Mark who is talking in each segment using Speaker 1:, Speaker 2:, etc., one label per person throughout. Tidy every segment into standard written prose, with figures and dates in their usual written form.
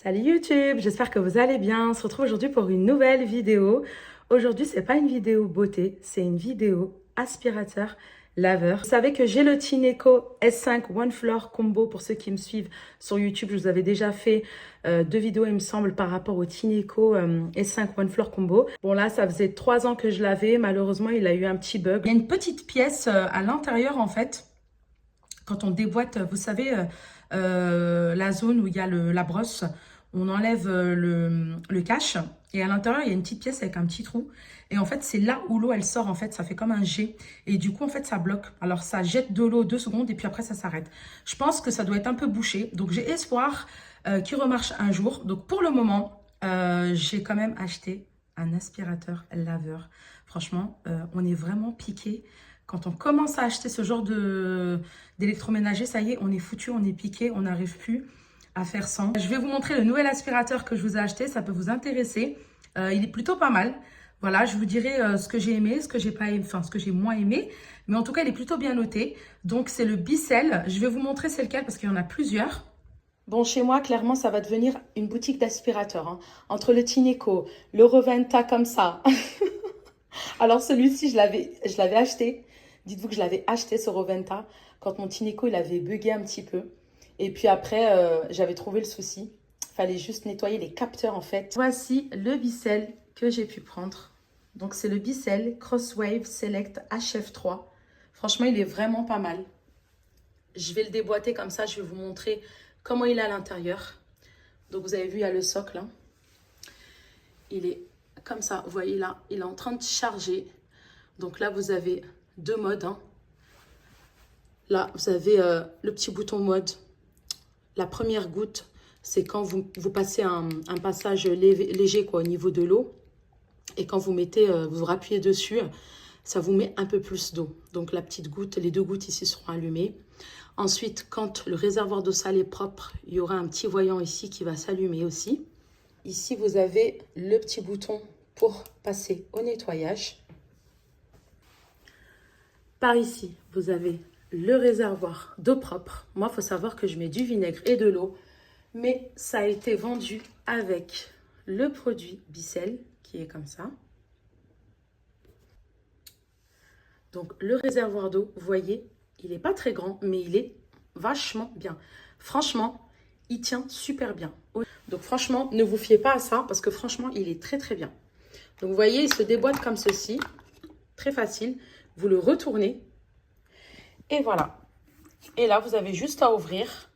Speaker 1: Salut YouTube, j'espère que vous allez bien. On se retrouve aujourd'hui pour une nouvelle vidéo. Aujourd'hui, c'est pas une vidéo beauté, c'est une vidéo aspirateur laveur. Vous savez que j'ai le Tineco S5 One Floor Combo pour ceux qui me suivent sur YouTube. Je vous avais déjà fait deux vidéos, il me semble, par rapport au Tineco S5 One Floor Combo. Bon là, ça faisait 3 ans que je l'avais. Malheureusement, il a eu un petit bug. Il y a une petite pièce à l'intérieur en fait. Quand on déboîte, vous savez, la zone où il y a la brosse, on enlève le cache et à l'intérieur, il y a une petite pièce avec un petit trou. Et en fait, c'est là où l'eau, elle sort, en fait, ça fait comme un jet. Et du coup, en fait, ça bloque. Alors, ça jette de l'eau 2 secondes et puis après, ça s'arrête. Je pense que ça doit être un peu bouché. Donc, j'ai espoir qu'il remarche un jour. Donc, pour le moment, j'ai quand même acheté un aspirateur laveur. Franchement, on est vraiment piqué. Quand on commence à acheter ce genre d'électroménager, ça y est, on est foutu, on est piqué, on n'arrive plus à faire sans. Je vais vous montrer le nouvel aspirateur que je vous ai acheté, ça peut vous intéresser. Il est plutôt pas mal. Voilà, je vous dirai ce que j'ai aimé, ce que j'ai pas aimé, enfin ce que j'ai moins aimé. Mais en tout cas, il est plutôt bien noté. Donc, c'est le Bicel. Je vais vous montrer c'est lequel parce qu'il y en a plusieurs. Bon, chez moi, clairement, ça va devenir une boutique d'aspirateurs. Hein. Entre le Tineco, le Reventa comme ça. Alors, celui-ci, je l'avais acheté. Dites-vous que je l'avais acheté, ce Reventa, quand mon Tineco, il avait bugué un petit peu. Et puis après, j'avais trouvé le souci. Il fallait juste nettoyer les capteurs, en fait. Voici le Bicel que j'ai pu prendre. Donc, c'est le Bicel Crosswave Select HF3. Franchement, il est vraiment pas mal. Je vais le déboîter comme ça. Je vais vous montrer comment il est à l'intérieur. Donc, vous avez vu, il y a le socle. Hein. Il est comme ça. Vous voyez là, il est en train de charger. Donc là, vous avez deux modes. Hein. Là, vous avez le petit bouton mode. La première goutte, c'est quand vous passez un passage léger quoi, au niveau de l'eau. Et quand vous mettez, vous rappuyez dessus, ça vous met un peu plus d'eau. Donc la petite goutte, les deux gouttes ici seront allumées. Ensuite, quand le réservoir d'eau salée est propre, il y aura un petit voyant ici qui va s'allumer aussi. Ici, vous avez le petit bouton pour passer au nettoyage. Par ici, vous avez le réservoir d'eau propre. Moi, il faut savoir que je mets du vinaigre et de l'eau. Mais ça a été vendu avec le produit Bicel, qui est comme ça. Donc, le réservoir d'eau, vous voyez, il n'est pas très grand, mais il est vachement bien. Franchement, il tient super bien. Donc, franchement, ne vous fiez pas à ça, parce que franchement, il est très, très bien. Donc, vous voyez, il se déboîte comme ceci. Très facile. Vous le retournez. Et voilà. Et là, vous avez juste à ouvrir.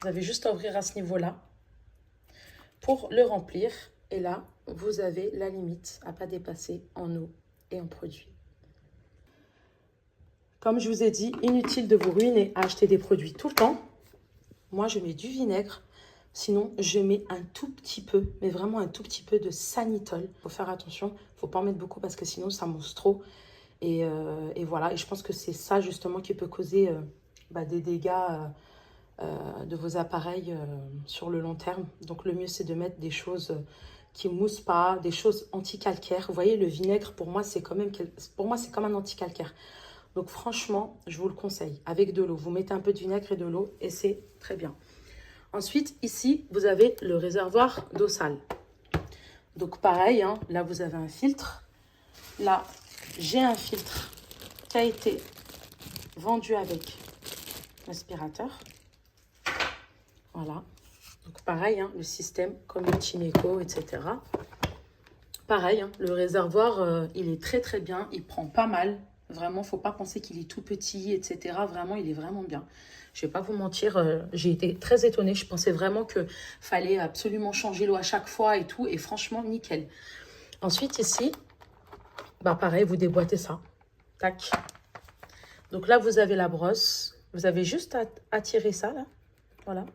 Speaker 1: Vous avez juste à ouvrir à ce niveau-là pour le remplir. Et là, vous avez la limite à ne pas dépasser en eau et en produit. Comme je vous ai dit, inutile de vous ruiner à acheter des produits tout le temps. Moi, je mets du vinaigre. Sinon, je mets un tout petit peu, mais vraiment un tout petit peu de Sanitol. Il faut faire attention. Il ne faut pas en mettre beaucoup parce que sinon, ça mousse trop. Et voilà. Et je pense que c'est ça, justement, qui peut causer des dégâts de vos appareils sur le long terme. Donc, le mieux, c'est de mettre des choses qui ne moussent pas, des choses anti-calcaires. Vous voyez, le vinaigre, pour moi, c'est comme un anti-calcaire. Donc, franchement, je vous le conseille. Avec de l'eau, vous mettez un peu de vinaigre et de l'eau et c'est très bien. Ensuite, ici, vous avez le réservoir d'eau sale. Donc, pareil, hein, là, vous avez un filtre. Là, j'ai un filtre qui a été vendu avec l'aspirateur. Voilà. Donc, pareil, hein, le système comme le Tineco, etc. Pareil, hein, le réservoir, il est très, très bien. Il prend pas mal. Vraiment, il ne faut pas penser qu'il est tout petit, etc. Vraiment, il est vraiment bien. Je ne vais pas vous mentir, j'ai été très étonnée. Je pensais vraiment qu'il fallait absolument changer l'eau à chaque fois et tout. Et franchement, nickel. Ensuite, ici, pareil, vous déboîtez ça. Tac. Donc là, vous avez la brosse. Vous avez juste à tirer ça, là. Voilà,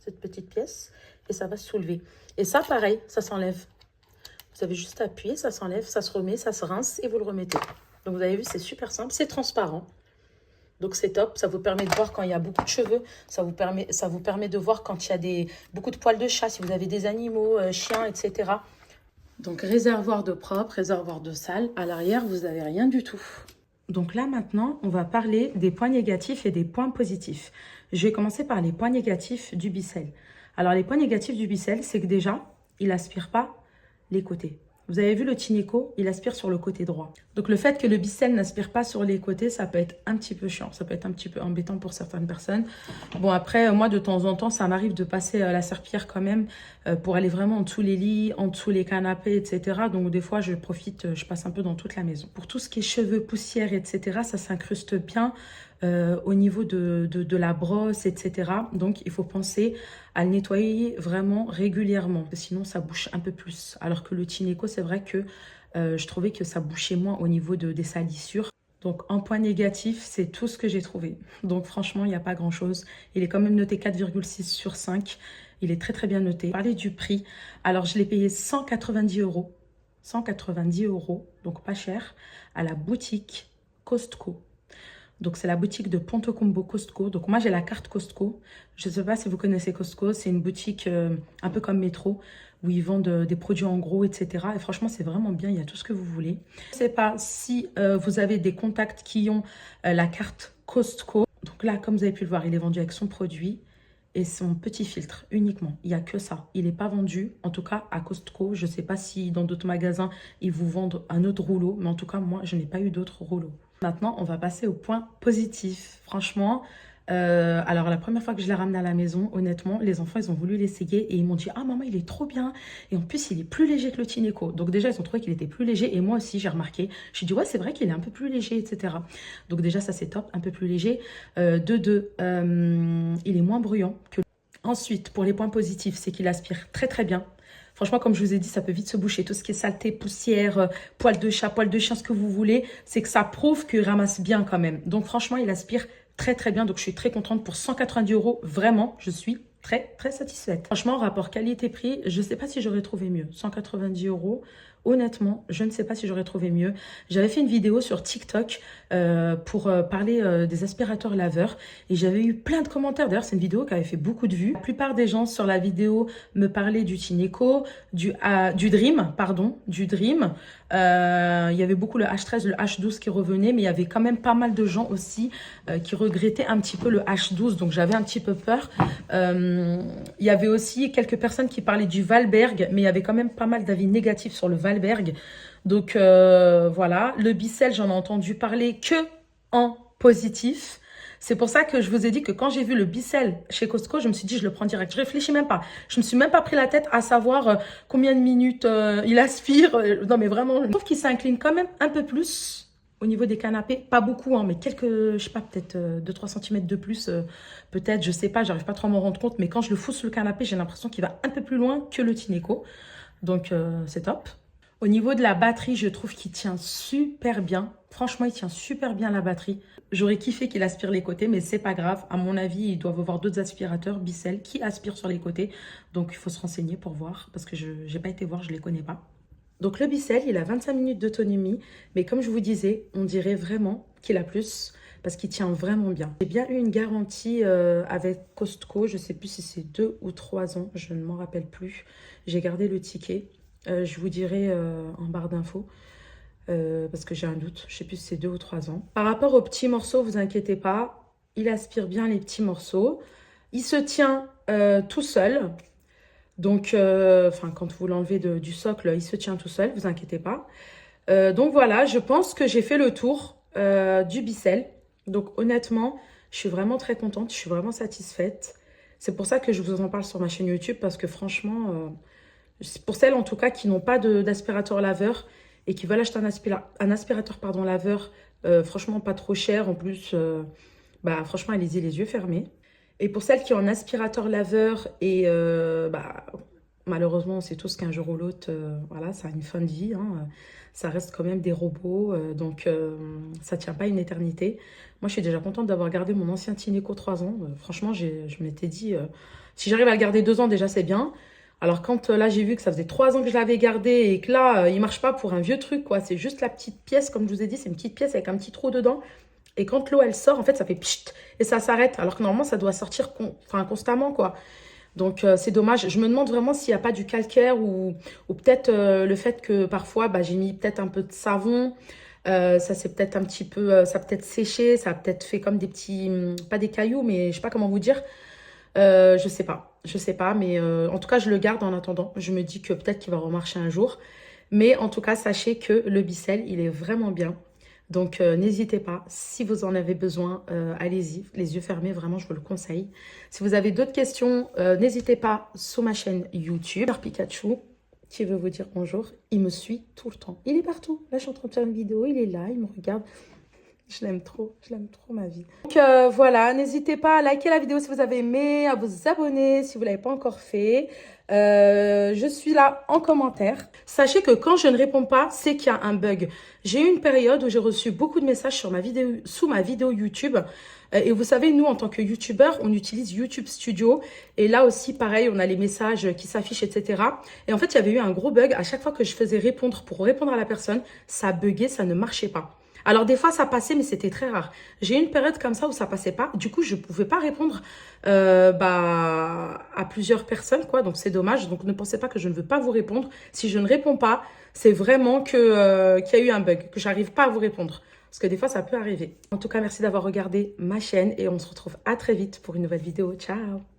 Speaker 1: cette petite pièce. Et ça va se soulever. Et ça, pareil, ça s'enlève. Vous avez juste à appuyer, ça s'enlève, ça se remet, ça se rince et vous le remettez. Donc, vous avez vu, c'est super simple. C'est transparent. Donc, c'est top. Ça vous permet de voir quand il y a beaucoup de cheveux. Ça vous permet de voir quand il y a beaucoup de poils de chat, si vous avez des animaux, chiens, etc. Donc, réservoir d'eau propre, réservoir d'eau sale. À l'arrière, vous n'avez rien du tout. Donc là, maintenant, on va parler des points négatifs et des points positifs. Je vais commencer par les points négatifs du Bicel. Alors, les points négatifs du Bicel, c'est que déjà, il aspire pas les côtés. Vous avez vu le Tineco, il aspire sur le côté droit. Donc le fait que le Bicel n'aspire pas sur les côtés, ça peut être un petit peu chiant, ça peut être un petit peu embêtant pour certaines personnes. Bon après, moi de temps en temps, ça m'arrive de passer la serpillière quand même pour aller vraiment en dessous les lits, en dessous les canapés, etc. Donc des fois, je profite, je passe un peu dans toute la maison. Pour tout ce qui est cheveux, poussière, etc., ça s'incruste bien au niveau de la brosse, etc. Donc il faut penser à le nettoyer vraiment régulièrement, sinon ça bouche un peu plus. Alors que le Tineco, c'est vrai que je trouvais que ça bouchait moins au niveau des salissures. Donc en point négatif, c'est tout ce que j'ai trouvé. Donc franchement, il n'y a pas grand-chose. Il est quand même noté 4,6 sur 5. Il est très très bien noté. Parler du prix, alors je l'ai payé 190 euros. 190 euros, donc pas cher, à la boutique Costco. Donc, c'est la boutique de Ponto Combo Costco. Donc, moi, j'ai la carte Costco. Je ne sais pas si vous connaissez Costco. C'est une boutique un peu comme Métro où ils vendent des produits en gros, etc. Et franchement, c'est vraiment bien. Il y a tout ce que vous voulez. Je ne sais pas si vous avez des contacts qui ont la carte Costco. Donc là, comme vous avez pu le voir, il est vendu avec son produit et son petit filtre uniquement. Il n'y a que ça. Il n'est pas vendu, en tout cas à Costco. Je ne sais pas si dans d'autres magasins, ils vous vendent un autre rouleau. Mais en tout cas, moi, je n'ai pas eu d'autres rouleaux. Maintenant, on va passer au point positif. Franchement, alors la première fois que je l'ai ramené à la maison, honnêtement, les enfants, ils ont voulu l'essayer et ils m'ont dit « Ah maman, il est trop bien !» Et en plus, il est plus léger que le Tineco. Donc déjà, ils ont trouvé qu'il était plus léger et moi aussi, j'ai remarqué. J'ai dit « Ouais, c'est vrai qu'il est un peu plus léger, etc. » Donc déjà, ça c'est top, un peu plus léger. De deux, il est moins bruyant que... Ensuite, pour les points positifs, c'est qu'il aspire très très bien. Franchement, comme je vous ai dit, ça peut vite se boucher. Tout ce qui est saleté, poussière, poil de chat, poil de chien, ce que vous voulez, c'est que ça prouve qu'il ramasse bien quand même. Donc franchement, il aspire très très bien. Donc je suis très contente pour 190 euros. Vraiment, je suis très très satisfaite. Franchement, rapport qualité-prix, je ne sais pas si j'aurais trouvé mieux. 190 euros. Honnêtement, je ne sais pas si j'aurais trouvé mieux. J'avais fait une vidéo sur TikTok pour parler des aspirateurs laveurs et j'avais eu plein de commentaires. D'ailleurs, c'est une vidéo qui avait fait beaucoup de vues. La plupart des gens sur la vidéo me parlaient du Tineco, du Dream, pardon, du Dream. Il y avait beaucoup le H13, le H12 qui revenait, mais il y avait quand même pas mal de gens aussi qui regrettaient un petit peu le H12, donc j'avais un petit peu peur. Il y avait aussi quelques personnes qui parlaient du Valberg, mais il y avait quand même pas mal d'avis négatifs sur le Valberg. Donc voilà, le Bicel, j'en ai entendu parler que en positif. C'est pour ça que je vous ai dit que quand j'ai vu le Bicel chez Costco, je me suis dit, je le prends direct. Je réfléchis même pas. Je me suis même pas pris la tête à savoir combien de minutes il aspire. Non, mais vraiment, je trouve qu'il s'incline quand même un peu plus au niveau des canapés. Pas beaucoup, hein, mais quelques, je sais pas, peut-être 2-3 cm de plus. Peut-être, je sais pas, j'arrive pas trop à m'en rendre compte. Mais quand je le fous sur le canapé, j'ai l'impression qu'il va un peu plus loin que le Tineco. Donc, c'est top. Au niveau de la batterie, je trouve qu'il tient super bien. Franchement, il tient super bien la batterie. J'aurais kiffé qu'il aspire les côtés, mais c'est pas grave. À mon avis, ils doivent avoir d'autres aspirateurs Bicel qui aspirent sur les côtés. Donc, il faut se renseigner pour voir, parce que je n'ai pas été voir, je ne les connais pas. Donc, le Bicel, il a 25 minutes d'autonomie. Mais comme je vous disais, on dirait vraiment qu'il a plus, parce qu'il tient vraiment bien. J'ai bien eu une garantie avec Costco. Je ne sais plus si c'est 2 ou 3 ans. Je ne m'en rappelle plus. J'ai gardé le ticket. Je vous dirai en barre d'infos. Parce que j'ai un doute, je ne sais plus si c'est 2 ou 3 ans. Par rapport aux petits morceaux, vous inquiétez pas, il aspire bien les petits morceaux. Il se tient tout seul. Donc, quand vous l'enlevez du socle, il se tient tout seul, vous inquiétez pas. Donc voilà, je pense que j'ai fait le tour du Bicel. Donc honnêtement, je suis vraiment très contente, je suis vraiment satisfaite. C'est pour ça que je vous en parle sur ma chaîne YouTube, parce que franchement, pour celles en tout cas qui n'ont pas d'aspirateur laveur, et qui veulent acheter un aspirateur laveur, franchement pas trop cher, en plus, franchement allez-y les yeux fermés. Et pour celles qui ont un aspirateur laveur et malheureusement on sait tous qu'un jour ou l'autre, voilà, ça a une fin de vie, hein, ça reste quand même des robots, donc ça tient pas une éternité. Moi je suis déjà contente d'avoir gardé mon ancien Tineco 3 ans, franchement je m'étais dit, si j'arrive à le garder 2 ans déjà c'est bien. Alors quand là j'ai vu que ça faisait 3 ans que je l'avais gardé et que là il marche pas pour un vieux truc quoi, c'est juste la petite pièce comme je vous ai dit, c'est une petite pièce avec un petit trou dedans et quand l'eau elle sort en fait ça fait pchit et ça s'arrête alors que normalement ça doit sortir constamment quoi. Donc c'est dommage, je me demande vraiment s'il n'y a pas du calcaire ou peut-être le fait que parfois j'ai mis peut-être un peu de savon, ça c'est peut-être un petit peu, ça a peut-être séché, ça a peut-être fait comme des petits, pas des cailloux mais je sais pas comment vous dire. Je sais pas, mais en tout cas, je le garde en attendant. Je me dis que peut-être qu'il va remarcher un jour. Mais en tout cas, sachez que le Bicel, il est vraiment bien. Donc, n'hésitez pas. Si vous en avez besoin, allez-y. Les yeux fermés, vraiment, je vous le conseille. Si vous avez d'autres questions, n'hésitez pas sur ma chaîne YouTube. Pikachu, qui veut vous dire bonjour, il me suit tout le temps. Il est partout. Là, je suis en train de faire une vidéo, il est là, il me regarde. Je l'aime trop ma vie. Donc voilà, n'hésitez pas à liker la vidéo si vous avez aimé, à vous abonner si vous ne l'avez pas encore fait. Je suis là en commentaire. Sachez que quand je ne réponds pas, c'est qu'il y a un bug. J'ai eu une période où j'ai reçu beaucoup de messages sur ma vidéo, sous ma vidéo YouTube. Et vous savez, nous, en tant que YouTubeurs, on utilise YouTube Studio. Et là aussi, pareil, on a les messages qui s'affichent, etc. Et en fait, il y avait eu un gros bug. À chaque fois que je faisais répondre pour répondre à la personne, ça buguait, ça ne marchait pas. Alors, des fois, ça passait, mais c'était très rare. J'ai eu une période comme ça où ça passait pas. Du coup, je pouvais pas répondre à plusieurs personnes, quoi. Donc, c'est dommage. Donc, ne pensez pas que je ne veux pas vous répondre. Si je ne réponds pas, c'est vraiment que qu'il y a eu un bug, que j'arrive pas à vous répondre. Parce que des fois, ça peut arriver. En tout cas, merci d'avoir regardé ma chaîne et on se retrouve à très vite pour une nouvelle vidéo. Ciao!